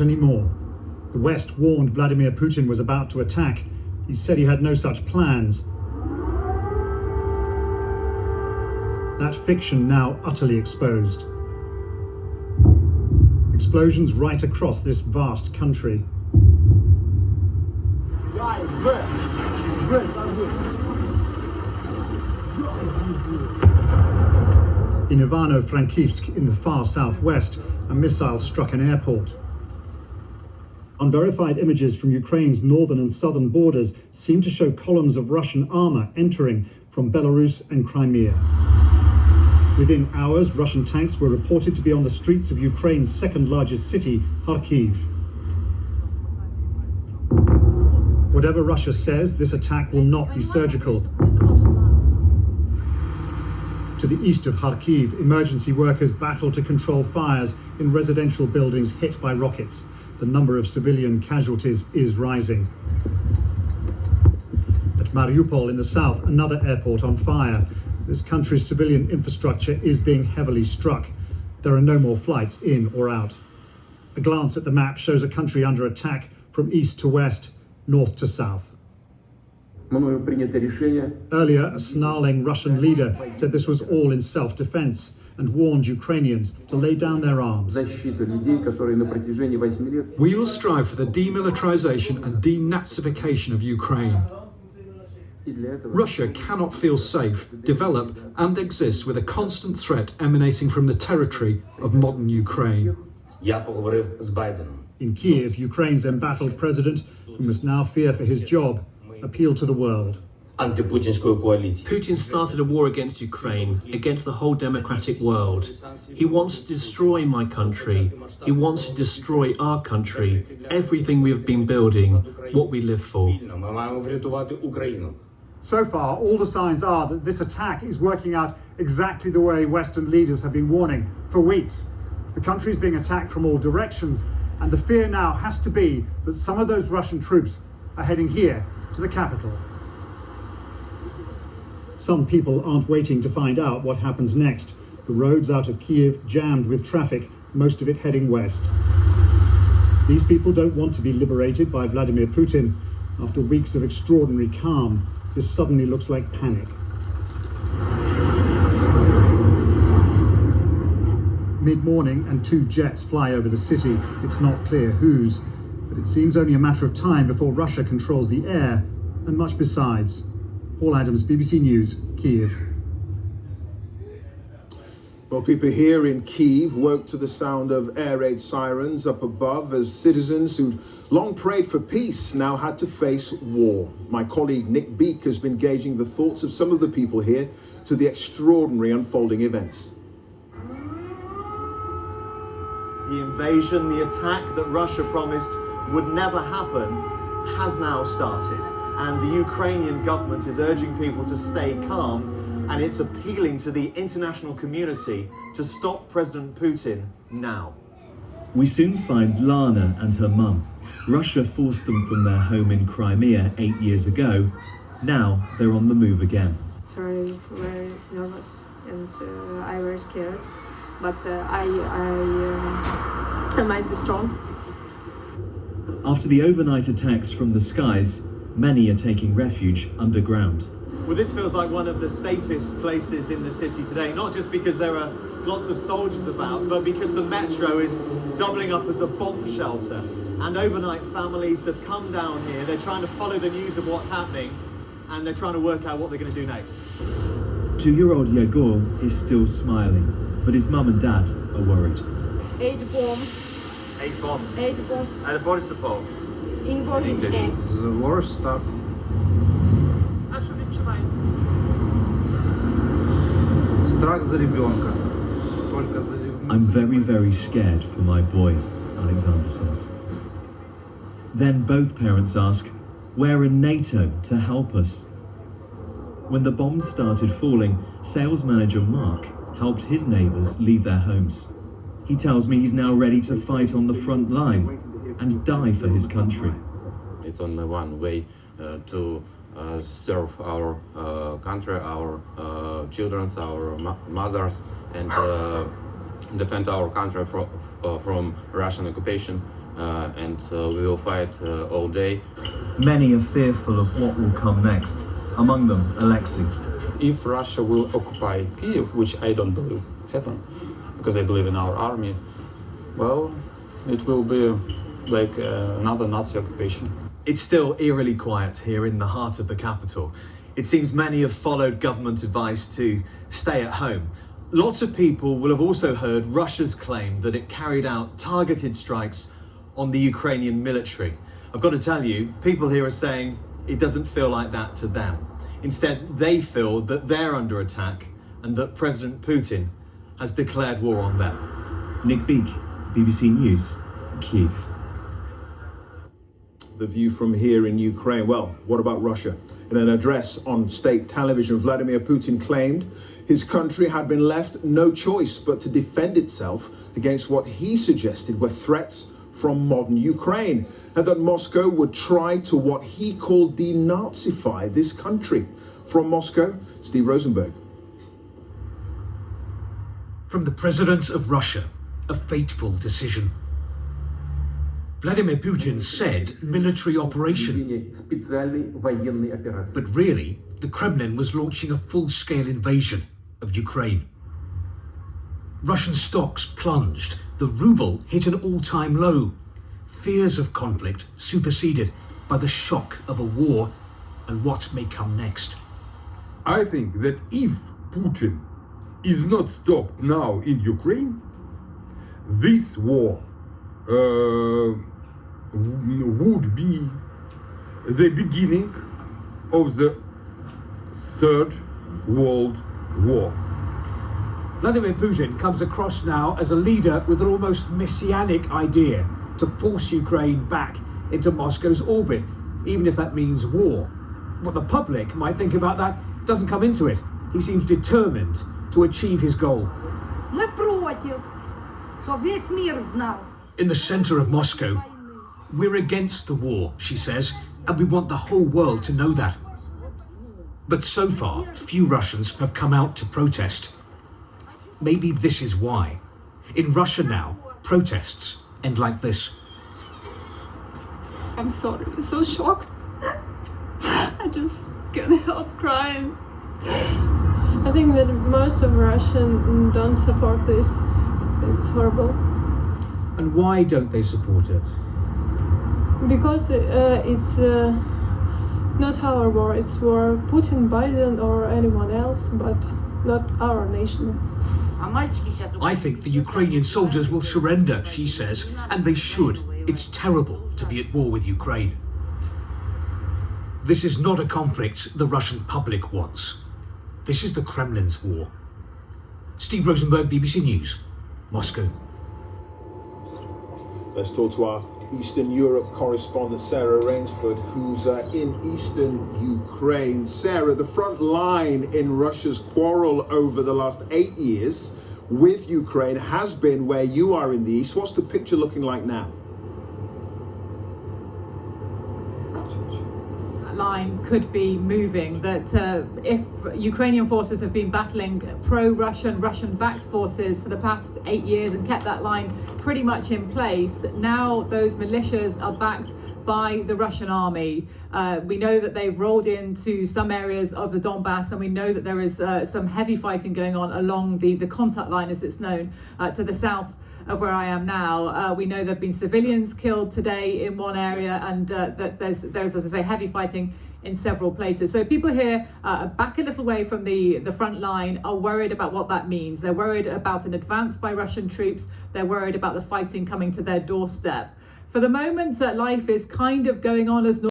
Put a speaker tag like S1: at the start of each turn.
S1: Anymore. The West warned Vladimir Putin was about to attack. He said he had no such plans. That fiction now utterly exposed. Explosions right across this vast country. In Ivano-Frankivsk, in the far southwest, a missile struck an airport. Unverified images from Ukraine's northern and southern borders seem to show columns of Russian armor entering from Belarus and Crimea. Within hours, Russian tanks were reported to be on the streets of Ukraine's second largest city, Kharkiv. Whatever Russia says, this attack will not be surgical. To the east of Kharkiv, emergency workers battle to control fires in residential buildings hit by rockets. The number of civilian casualties is rising. At Mariupol in the south, another airport on fire. This country's civilian infrastructure is being heavily struck. There are no more flights in or out. A glance at the map shows a country under attack from east to west, north to south. Earlier, a snarling Russian leader said this was all in self-defense and warned Ukrainians to lay down their arms.
S2: We will strive for the demilitarization and denazification of Ukraine. Russia cannot feel safe, develop and exist with a constant threat emanating from the territory of modern Ukraine.
S1: In Kiev, Ukraine's embattled president, who must now fear for his job, appealed to the world.
S3: Putin started a war against Ukraine, against the whole democratic world. He wants to destroy my country. He wants to destroy our country, everything we have been building, what we live for.
S1: So far, all the signs are that this attack is working out exactly the way Western leaders have been warning for weeks. The country is being attacked from all directions, and the fear now has to be that some of those Russian troops are heading here to the capital. Some people aren't waiting to find out what happens next. The roads out of Kiev jammed with traffic, most of it heading west. These people don't want to be liberated by Vladimir Putin. After weeks of extraordinary calm, this suddenly looks like panic. Mid-morning and two jets fly over the city. It's not clear whose, but it seems only a matter of time before Russia controls the air and much besides. Paul Adams, BBC News, Kiev.
S4: Well, people here in Kyiv woke to the sound of air raid sirens up above as citizens who'd long prayed for peace now had to face war. My colleague Nick Beak has been gauging the thoughts of some of the people here to the extraordinary unfolding events.
S5: The invasion, the attack that Russia promised would never happen, has now started. And the Ukrainian government is urging people to stay calm, and it's appealing to the international community to stop President Putin now.
S6: We soon find Lana and her mum. Russia forced them from their home in Crimea 8 years ago. Now they're on the move again.
S7: It's very, very nervous, and I'm very scared. But I must be strong.
S6: After the overnight attacks from the skies, many are taking refuge underground.
S5: Well, this feels like one of the safest places in the city today, not just because there are lots of soldiers about, but because the metro is doubling up as a bomb shelter. And overnight families have come down here. They're trying to follow the news of what's happening, and they're trying to work out what they're going to do next.
S6: 2-year-old Yegor is still smiling, but his mum and dad are worried.
S7: 8 bombs.
S5: 8 bombs.
S7: 8 bombs.
S5: And Borisopol.
S7: In Borisopol.
S2: The war started.
S7: А що відчуваєте?
S2: Страх за ребенка. Только за
S6: I'm very, very scared for my boy, Alexander says. Then both parents ask, where are NATO to help us? When the bombs started falling, sales manager Mark helped his neighbours leave their homes. He tells me he's now ready to fight on the front line and die for his country.
S8: It's only one way to serve our country, our children, our mothers, and defend our country from Russian occupation. and we will fight all day.
S6: Many are fearful of what will come next, among them Alexei.
S9: If Russia will occupy Kiev, which I don't believe happen, because I believe in our army, well, it will be like another Nazi occupation.
S5: It's still eerily quiet here in the heart of the capital. It seems many have followed government advice to stay at home. Lots of people will have also heard Russia's claim that it carried out targeted strikes on the Ukrainian military. I've got to tell you, people here are saying it doesn't feel like that to them. Instead, they feel that they're under attack and that President Putin has declared war on them.
S6: Nick Beak, BBC News, Kyiv.
S4: The view from here in Ukraine. Well, what about Russia? In an address on state television, Vladimir Putin claimed his country had been left no choice but to defend itself against what he suggested were threats from modern Ukraine, and that Moscow would try to what he called denazify this country. From Moscow, Steve Rosenberg.
S10: From the president of Russia, a fateful decision. Vladimir Putin said military operation, but really, the Kremlin was launching a full-scale invasion of Ukraine. Russian stocks plunged, the ruble hit an all-time low. Fears of conflict superseded by the shock of a war and what may come next.
S11: I think that if Putin is not stopped now in Ukraine, this war would be the beginning of the Third World War.
S10: Vladimir Putin comes across now as a leader with an almost messianic idea to force Ukraine back into Moscow's orbit, even if that means war. What the public might think about that doesn't come into it. He seems determined to achieve his goal. In the center of Moscow, we're against the war, she says, and we want the whole world to know that. But so far, few Russians have come out to protest. Maybe this is why. In Russia now, protests end like this.
S7: I'm sorry, so shocked. I just can't help crying. I think that most of Russians don't support this. It's horrible.
S10: And why don't they support it?
S7: Because it's not our war, it's war Putin, Biden or anyone else, but not our nation.
S10: I think the Ukrainian soldiers will surrender, she says, and they should. It's terrible to be at war with Ukraine. This is not a conflict the Russian public wants. This is the Kremlin's war. Steve Rosenberg, BBC News, Moscow.
S4: Let's talk to our Eastern Europe correspondent Sarah Rainsford, who's in eastern Ukraine. Sarah, the front line in Russia's quarrel over the last 8 years with Ukraine has been where you are in the east. What's the picture looking like now?
S12: Line could be moving, that if Ukrainian forces have been battling pro-Russian, Russian-backed forces for the past 8 years and kept that line pretty much in place, now those militias are backed by the Russian army. We know that they've rolled into some areas of the Donbass, and we know that there is some heavy fighting going on along the contact line, as it's known, to the south of where I am now. We know there have been civilians killed today in one area, and that there's, as I say, heavy fighting in several places. So people here back a little way from the front line are worried about what that means. They're worried about an advance by Russian troops. They're worried about the fighting coming to their doorstep. For the moment, life is kind of going on as normal.